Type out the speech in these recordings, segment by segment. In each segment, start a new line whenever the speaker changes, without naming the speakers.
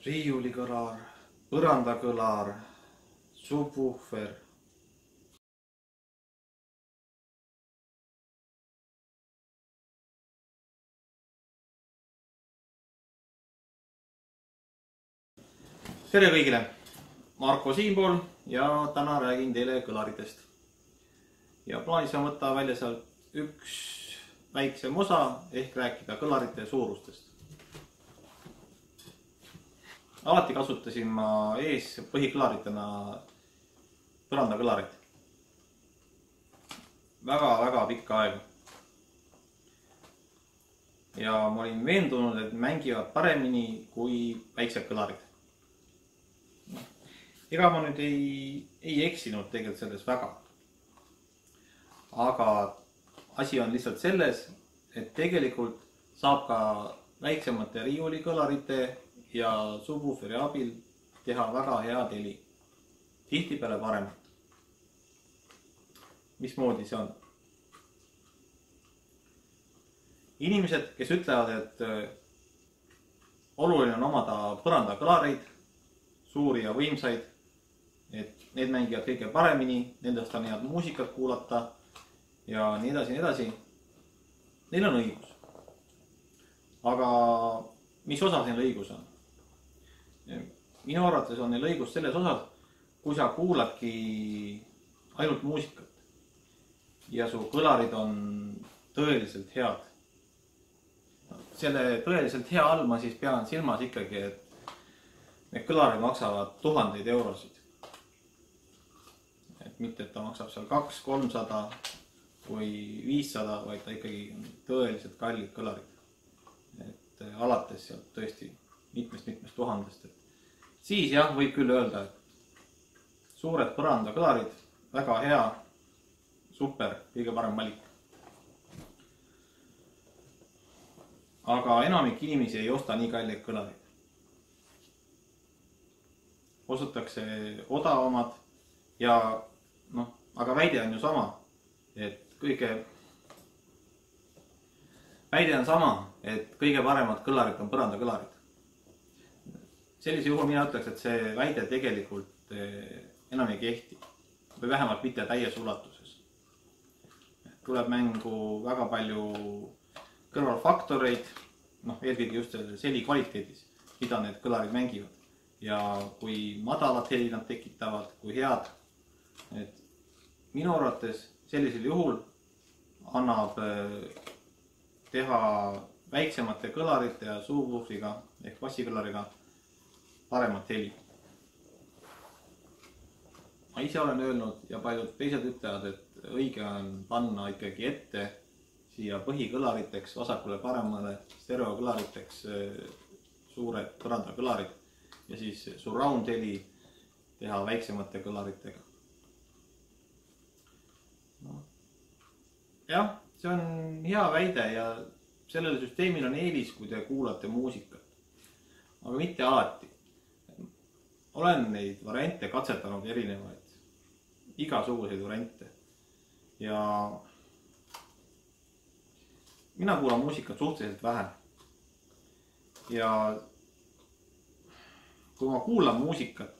riiulikõlar, põrandakõlar, subwoofer. Tere kõigile! Marko siinpool ja täna räägin teile kõlaritest. Ja plaanis on võtta välja sealt üks väiksem osa ehk rääkida kõlarite suurustest. Alati kasutasin ma põhikõlaritena põrandakõlarit. Väga pikka aega. Ja ma olin veendunud, et mängivad paremini kui väiksed kõlarid. Ega ma nüüd ei eksinud tegelikult selles väga. Aga asi on lihtsalt selles, et tegelikult saab ka väiksemate riiulikõlarite ja subwooferi abil teha väga head heli. Tihtipeale paremat. Mismoodi see on? Inimesed, kes ütlevad, et oluline on omada põrandakõlareid, suuri ja võimsaid, et need mängivad kõige paremini, nendest on head muusikat kuulata ja nii edasi. Neil on õigus. Aga mis osas neil õigus on? Minu arvates on neil õigus selles osas, kui sa kuuladki ainult muusikat ja su kõlarid on tõeliselt head. Selle tõeliselt hea all ma siis pean silmas ikkagi, et need kõlarid maksavad tuhandeid eurosid. Et mitte, et ta maksab seal 200-300 või 500, vaid ta ikkagi on tõeliselt kallid kõlarid. Et alates sealt tõesti mitmest tuhandest. Siis jah, võib küll öelda, et suured põrandakõlarid, väga hea, super, kõige parem valik. Aga enamik inimesi ei osta nii kallid kõlarid. Ostetakse odavamad ja aga väide on ju sama, et kõige paremad kõlarid on põrandakõlarid. Sellise juhul mina ütleks, et see väide tegelikult enam ei kehti või vähemalt mitte täies ulatuses. Tuleb mängu väga palju kõrvalfaktoreid, eelkõige just heli kvaliteedis, mida need kõlarid mängivad ja kui madalat heli nad tekitavad, kui head. Minu arvates sellisel juhul annab teha väiksemate kõlarite ja subwooferiga ehk bassikõlariga paremat heli. Ma ise olen öelnud ja paljud teised ütlevad, et õige on panna ikkagi ette siia põhikõlariteks, vasakule paremale stereokõlariteks suured põrandakõlarid ja siis surround heli teha väiksemate kõlaritega. Jah, see on hea väide ja sellele süsteemil on eelis, kui te kuulate muusikat. Aga mitte alati. Olen neid variante katsetanud erinevaid, igasuguseid variante. Ja mina kuulan muusikat suhteliselt vähe. Ja kui ma kuulan muusikat,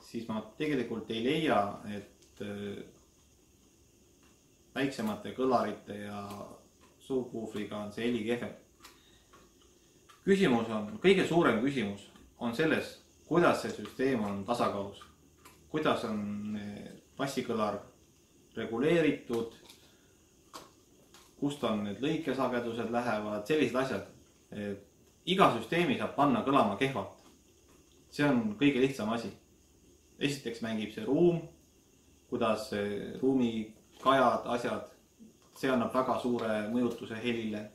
siis ma tegelikult ei leia, et väiksemate kõlarite ja subwooferiga on see heli kehvem. Kõige suurem küsimus on selles, kuidas see süsteem on tasakaalus. Kuidas on bassikõlar reguleeritud, kust on need lõikesagedused lähevad, sellised asjad. Iga süsteemi saab panna kõlama kehvalt. See on kõige lihtsam asi. Esiteks mängib see ruum, kuidas ruumi kajad, asjad, see annab väga suure mõjutuse helile.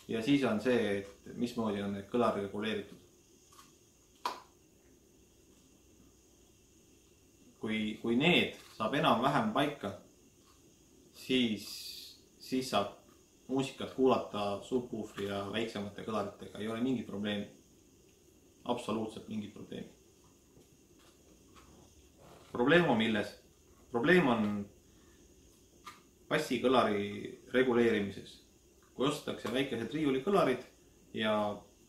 Ja siis on see, et mismoodi on need kõlari reguleeritud. Kui need saab enam-vähem paika, siis saab muusikat kuulata subwooferi ja väiksemate kõlaritega. Ei ole mingit probleemi. Absoluutselt mingit probleemi. Probleem on milles? Probleem on bassikõlari reguleerimises. Kui ostetakse väikesed riiulikõlarid ja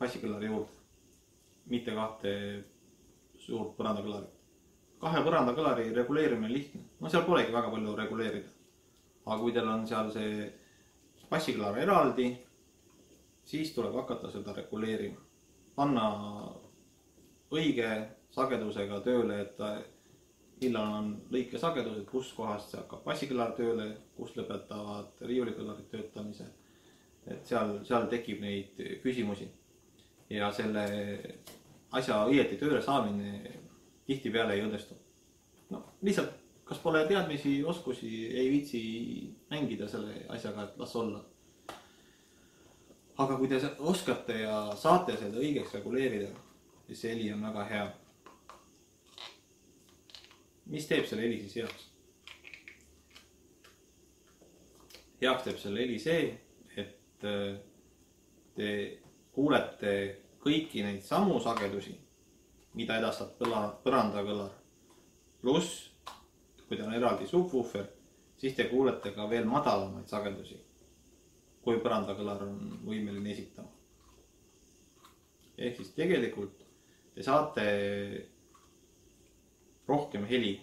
bassikõlari juurde. mitte kahte suurt põrandakõlarit. Kahe põrandakõlari reguleerimine lihtne. No seal polegi väga palju reguleerida. Aga kui teil on seal see bassikõlar eraldi, siis tuleb hakata seda reguleerima. Panna õige sagedusega tööle, et millal on lõikesagedus, et kus kohast see hakkab bassikõlar tööle, kus lõpetavad riiulikõlarid töötamise. Et seal tekib neid küsimusi. Ja selle asja õieti tööle saamine tihtipeale ei õnnestu. No, lihtsalt, kas pole teadmisi, oskusi, ei viitsi mängida selle asjaga, et las olla. Aga kui te oskate ja saate seda õigeks reguleerida, siis see heli on väga hea. Mis teeb selle heli siis heaks? Heaks teeb selle heli see, et te kuulete kõiki neid samu sagedusi, mida edastab põrandakõlar. Pluss, kui ta on eraldi subwoofer, siis te kuulete ka veel madalamaid sagedusi, kui põrandakõlar on võimeline esitama. Ehk siis tegelikult te saate rohkem heli.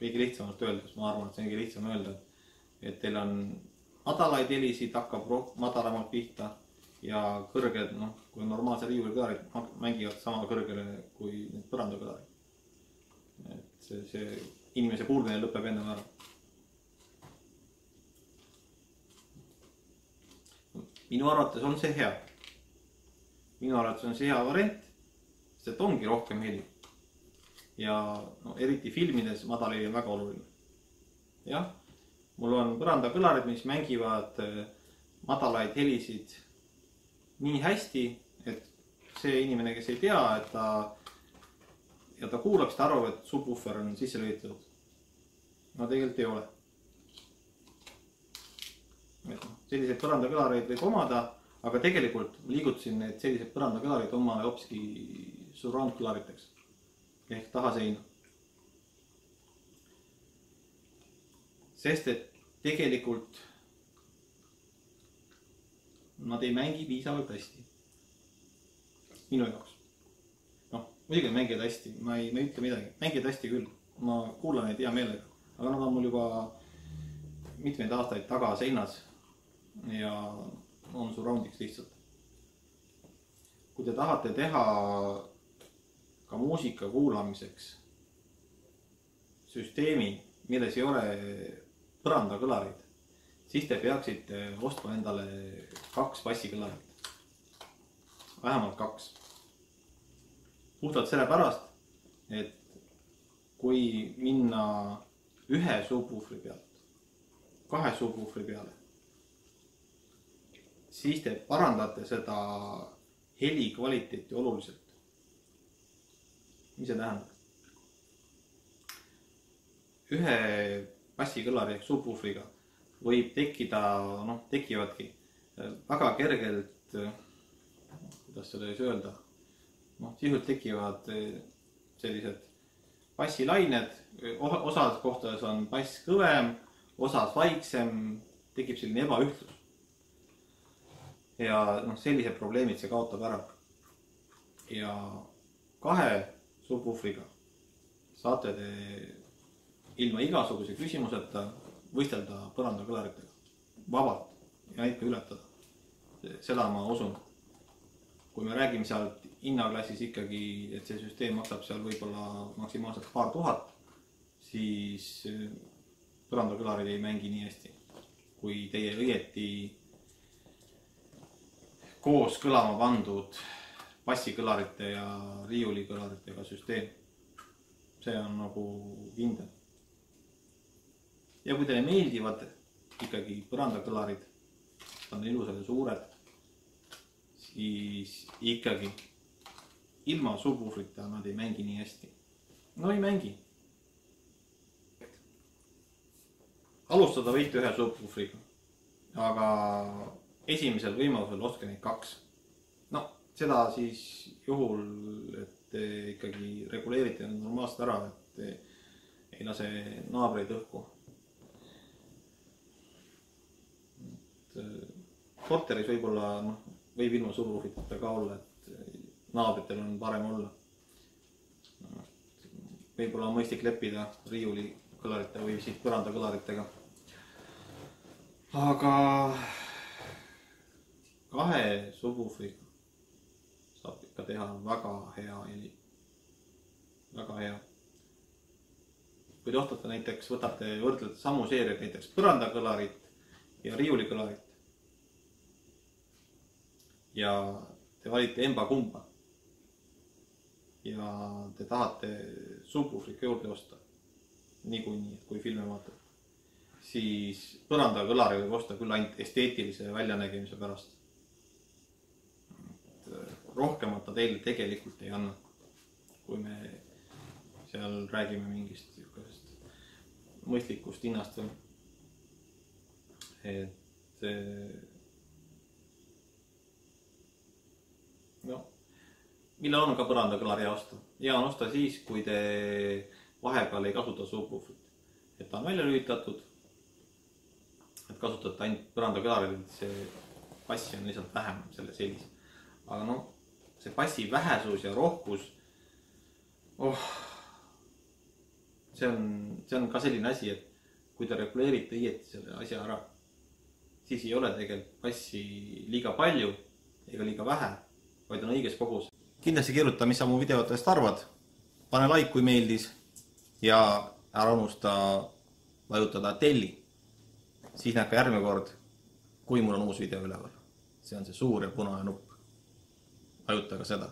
Kõige lihtsamalt öeldes, ma arvan, et see on kõige lihtsam öelda, et teil on madalaid helisid, hakkab madalamalt pihta ja kõrged, kui normaalse riiulikõlarid mängivad sama kõrgele kui need põrandakõlarid. Et see inimese kuulmine lõpeb enne ära. Minu arvates on see hea. Minu arvates on see hea variant, sest ongi rohkem heli. Ja eriti filmides madal heli on väga oluline. Jah, mul on põrandakõlarid, mis mängivad madalaid helisid nii hästi, et see inimene, kes ei tea, et ta kuulab, siis ta arvab, et subwoofer on sisse lülitatud. No tegelikult ei ole. Selliseid põrandakõlareid võib omada, aga tegelikult liigutasin need sellised põrandakõlarid omale hoopiski surround kõlariteks ehk taha seina. Sest et tegelikult nad ei mängi piisavalt hästi. Minu jaoks. Muidugi mängivad hästi, ma ei ütle midagi. Mängivad hästi küll, ma kuulan neid hea meelega. Aga nad on mul juba mitmeid aastaid taga seinas ja on surroundiks lihtsalt. Kui te tahate teha ka muusika kuulamiseks süsteemi, milles ei ole põrandakõlarid, siis te peaksite ostma endale 2 bassikõlarit. Vähemalt 2. Puhtalt sellepärast, et kui minna 1 subwooferi pealt 2 subwooferi peale, siis te parandate seda heli kvaliteeti oluliselt. Mis see tähendab? 1 bassikõlari ehk subwooferiga võib tekivadki väga kergelt, kuidas selle öelda, sisult tekivad sellised bassilained, osas kohtades on bass kõvem, osas vaiksem, tekib selline ebaühtlus. Ja sellised probleemid see kaotab ära. Ja 2 subwooferiga saate te ilma igasuguse küsimuseta võistelda põrandakõlaritega vabalt ja neid ka ületada. Seda ma usun. Kui me räägime sealt hinnaklassis ikkagi, et see süsteem maksab seal võib-olla maksimaalselt paar tuhat, siis põrandakõlarid ei mängi nii hästi, kui teie õieti koos kõlama pandud bassikõlarite ja riiulikõlaritega süsteem. See on nagu kindel. Ja kui teile meeldivad ikkagi põrandakõlarid, on ilusad ja suured, siis ikkagi ilma subwooferita nad ei mängi nii hästi. No ei mängi. Alustada võite 1 subwooferiga, aga esimesel võimalusel ostke neid 2. Seda siis juhul, et te ikkagi reguleerite normaalselt ära, et ei lase naabreid õhku. Korteris võib-olla võib ilma subwooferita ka olla, et naabritel on parem olla. Võib-olla on mõistlik leppida riiuli kõlarite või siis põranda kõlaritega. Aga 2 subwooferiga saab ikka teha väga hea heli. Väga hea. Kui te ostate näiteks, võrdlete samu seeriaid, näiteks põrandakõlarit ja riiulikõlarit ja te valite emba kumba ja te tahate subwooferit juurde osta niikuinii, kui filme vaatate, siis põrandakõlari võib osta küll ainult esteetilise väljanägemise pärast. Rohkemat ta teile tegelikult ei anna, kui me seal räägime mingist mõistlikust hinnast või. Millal on ka põrandakõlari osta? Hea on osta siis, kui te vahepeal ei kasuta subwooferit. Et ta on välja lülitatud, et kasutate ainult põrandakõlarit, et see bassi on lihtsalt vähem selles helis. Aga see bassi vähesus ja rohkus, see on ka selline asi, et kui te reguleerite õieti selle asja ära, siis ei ole tegelikult bassi liiga palju ega liiga vähe, vaid on õiges kogus. Kindlasti kirjuta, mis sa mu videotest arvad. Pane like, kui meeldis ja ära unusta vajutada telli. Siis näeb ka järgmine kord, kui mul on uus video üleval. See on see suur ja punane nupp. Vajuta ka seda.